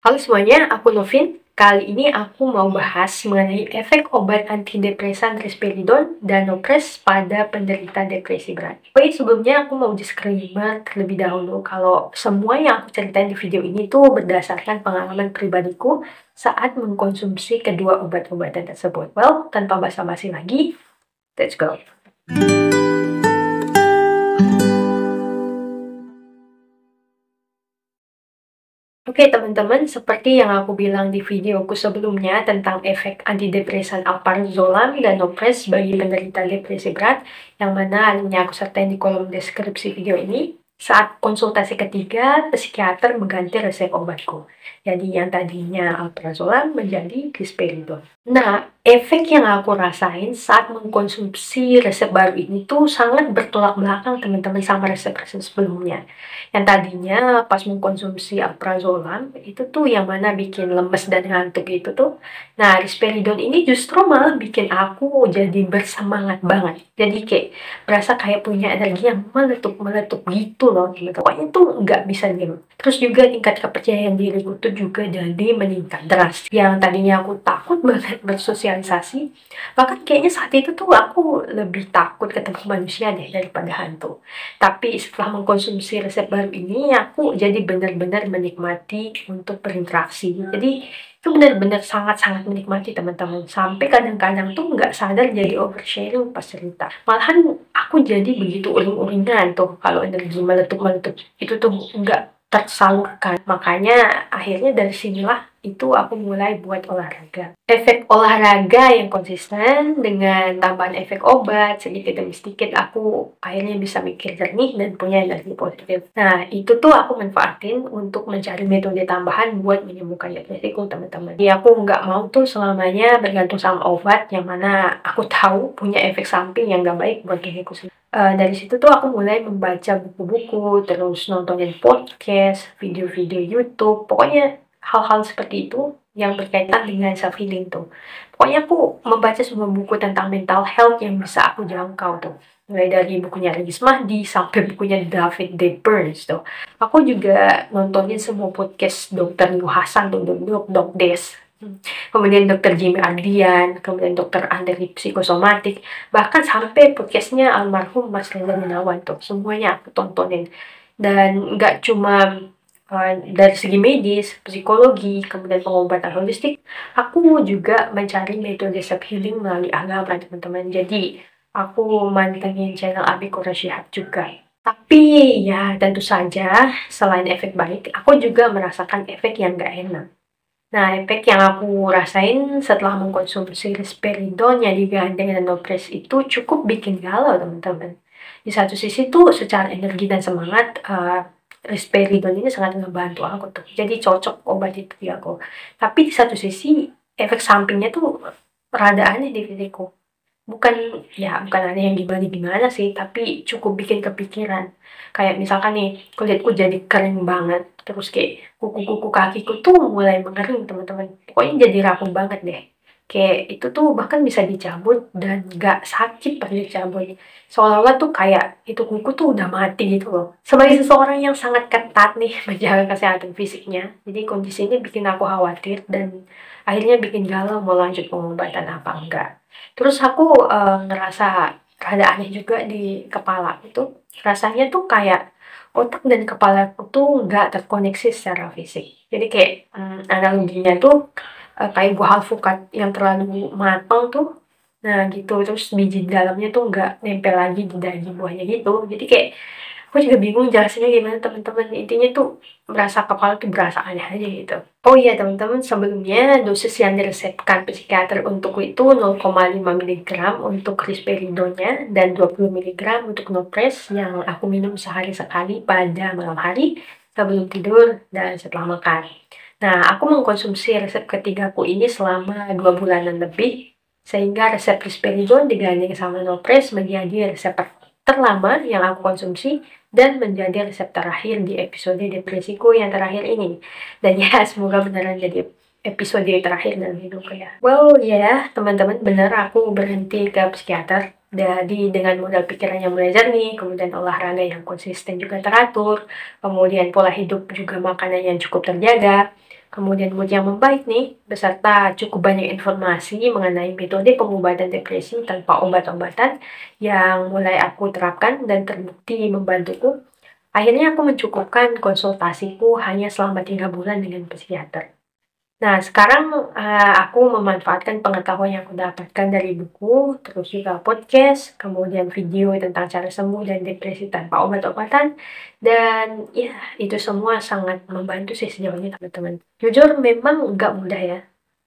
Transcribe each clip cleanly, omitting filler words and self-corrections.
Halo semuanya, aku Novin. Kali ini aku mau bahas mengenai efek obat antidepresan risperidon dan Nopres pada penderita depresi berat. Oke, sebelumnya aku mau disclaimer terlebih dahulu kalau semua yang aku ceritain di video ini tuh berdasarkan pengalaman pribadiku saat mengkonsumsi kedua obat-obatan tersebut. Well, tanpa basa-basi lagi, let's go. Oke teman-teman, seperti yang aku bilang di videoku sebelumnya tentang efek antidepresan alprazolam dan Nopres bagi penderita depresi berat, yang mana linknya aku sertain di kolom deskripsi video ini. Saat konsultasi ketiga, psikiater mengganti resep obatku. Jadi yang tadinya alprazolam menjadi risperidon. Nah, efek yang aku rasain saat mengkonsumsi resep baru ini tuh sangat bertolak belakang teman-teman sama resep-resep sebelumnya. Yang tadinya pas mengkonsumsi alprazolam, itu tuh yang mana bikin lemes dan ngantuk gitu tuh. Nah, risperidon ini justru malah bikin aku jadi bersemangat banget. Jadi kayak berasa kayak punya energi yang meletup-meletup gitu loh. Gitu. Pokoknya tuh nggak bisa diem. Terus juga tingkat kepercayaan diriku tuh juga jadi meningkat deras. Yang tadinya aku takut banget bersosialisasi, bahkan kayaknya saat itu tuh aku lebih takut ketemu manusia deh daripada hantu. Tapi setelah mengkonsumsi resep baru ini, aku jadi benar-benar menikmati untuk berinteraksi. Jadi itu benar-benar sangat-sangat menikmati teman-teman. Sampai kadang-kadang tuh nggak sadar jadi oversharing pas cerita. Malahan aku jadi begitu uring-uringan tuh kalau energi meletup-meletup. Itu tuh nggak tersalurkan. Makanya akhirnya dari sinilah itu aku mulai buat olahraga. Efek olahraga yang konsisten dengan tambahan efek obat sedikit demi sedikit aku akhirnya bisa mikir jernih dan punya energi positif. Nah itu tuh aku manfaatin untuk mencari metode tambahan buat menyembuhkan depresiku teman-teman. Jadi aku nggak mau tuh selamanya bergantung sama obat yang mana aku tahu punya efek samping yang nggak baik buat diriku sendiri. Dari situ tuh aku mulai membaca buku-buku, terus nontonin podcast, video-video YouTube, pokoknya hal-hal seperti itu yang berkaitan dengan self healing tuh. Pokoknya aku membaca semua buku tentang mental health yang bisa aku jangkau tuh. Mulai dari bukunya Regis Mahdi sampai bukunya David D. Burns tuh. Aku juga nontonin semua podcast Dr. Yu Hasan tuh, Dok Des. Kemudian Dr. Jimmy Ardian, kemudian Dr. Andri Psikosomatik, bahkan sampai podcastnya almarhum Mas Reza Gunawan tuh. Semuanya aku tontonin. Dan nggak cuma dari segi medis, psikologi, kemudian pengobatan holistik, aku juga mencari metode self healing melalui agama teman-teman. Jadi aku mantengin channel Abi Quraisyihab juga. Tapi ya tentu saja selain efek baik, aku juga merasakan efek yang gak enak. Nah, efek yang aku rasain setelah mengkonsumsi risperidon yang digandeng dengan Nopres itu cukup bikin galau teman-teman. Di satu sisi tuh secara energi dan semangat, risperidon ini sangat ngebantu aku tuh. Jadi cocok obat itu di aku. Tapi di satu sisi efek sampingnya tuh rada aneh di diriku. Bukan aneh yang gimana-gimana sih, tapi cukup bikin kepikiran. Kayak misalkan nih, kulitku jadi kering banget, terus kayak kuku-kuku kakiku tuh mulai mengering teman-teman. Pokoknya jadi rapuh banget deh. Kayak itu tuh bahkan bisa dicabut dan gak sakit pas dicabut. Seolah-olah tuh kayak itu kuku tuh udah mati gitu loh. Sebagai seseorang yang sangat ketat nih menjaga kesehatan fisiknya, jadi kondisi ini bikin aku khawatir dan akhirnya bikin galau mau lanjut pengobatan apa enggak. Terus aku, ngerasa rada aneh juga di kepala itu, rasanya tuh kayak otak dan kepalaku tuh nggak terkoneksi secara fisik. Jadi kayak, analoginya tuh, kayak buah alpukat yang terlalu matang tuh, nah gitu, terus biji dalamnya tuh nggak nempel lagi di daging buahnya gitu. Jadi kayak aku juga bingung jelasinnya gimana teman-teman, intinya tuh berasa kepala tuh berasa aneh aja gitu. Oh iya teman-teman, sebelumnya dosis yang diresepkan psikiater untukku itu 0,5 miligram untuk risperidonnya dan 20 miligram untuk Nopres yang aku minum sehari sekali pada malam hari sebelum tidur dan setelah makan. Nah, aku mengkonsumsi resep ketigaku ini selama 2 bulanan lebih, sehingga resep risperidon digandeng sama Nopres menjadi resep terlama yang aku konsumsi dan menjadi resep terakhir di episode depresiku yang terakhir ini. Dan ya, semoga beneran jadi episode terakhir dalam hidupku ya. Well, ya, teman-teman, bener aku berhenti ke psikiater. Jadi dengan modal pikiran yang mulai jernih, kemudian olahraga yang konsisten juga teratur, kemudian pola hidup juga makanan yang cukup terjaga, kemudian mood yang membaik nih, beserta cukup banyak informasi mengenai metode pengobatan depresi tanpa obat-obatan yang mulai aku terapkan dan terbukti membantuku. Akhirnya aku mencukupkan konsultasiku hanya selama 3 bulan dengan psikiater. Nah, sekarang, aku memanfaatkan pengetahuan yang aku dapatkan dari buku, terus juga podcast, kemudian video tentang cara sembuh dan depresi tanpa obat-obatan, dan ya itu semua sangat membantu sih sejauh ini teman-teman. Jujur memang nggak mudah ya,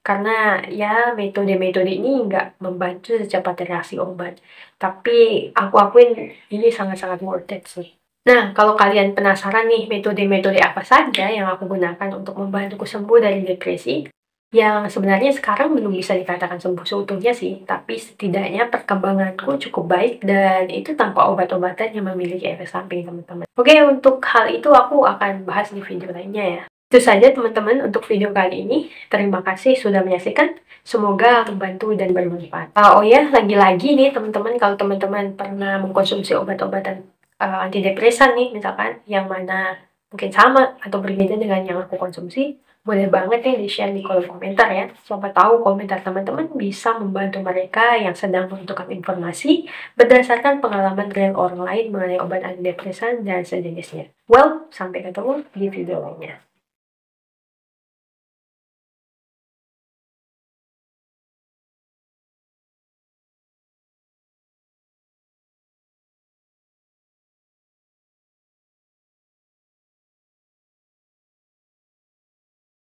karena ya metode-metode ini nggak membantu secepat reaksi obat, tapi aku akuin ini sangat-sangat worth it sih. Nah, kalau kalian penasaran nih metode-metode apa saja yang aku gunakan untuk membantuku sembuh dari depresi, yang sebenarnya sekarang belum bisa dikatakan sembuh seutuhnya sih, tapi setidaknya perkembanganku cukup baik dan itu tanpa obat-obatan yang memiliki efek samping teman-teman. Oke, untuk hal itu aku akan bahas di video lainnya ya. Itu saja teman-teman untuk video kali ini. Terima kasih sudah menyaksikan. Semoga membantu dan bermanfaat. Oh ya, lagi-lagi nih teman-teman, kalau teman-teman pernah mengkonsumsi obat-obatan antidepresan nih misalkan, yang mana mungkin sama atau berbeda dengan yang aku konsumsi, boleh banget ya di-share di kolom komentar ya. Siapa tahu komentar teman-teman bisa membantu mereka yang sedang membutuhkan informasi berdasarkan pengalaman real orang lain mengenai obat antidepresan dan sejenisnya. Well, sampai ketemu di video lainnya.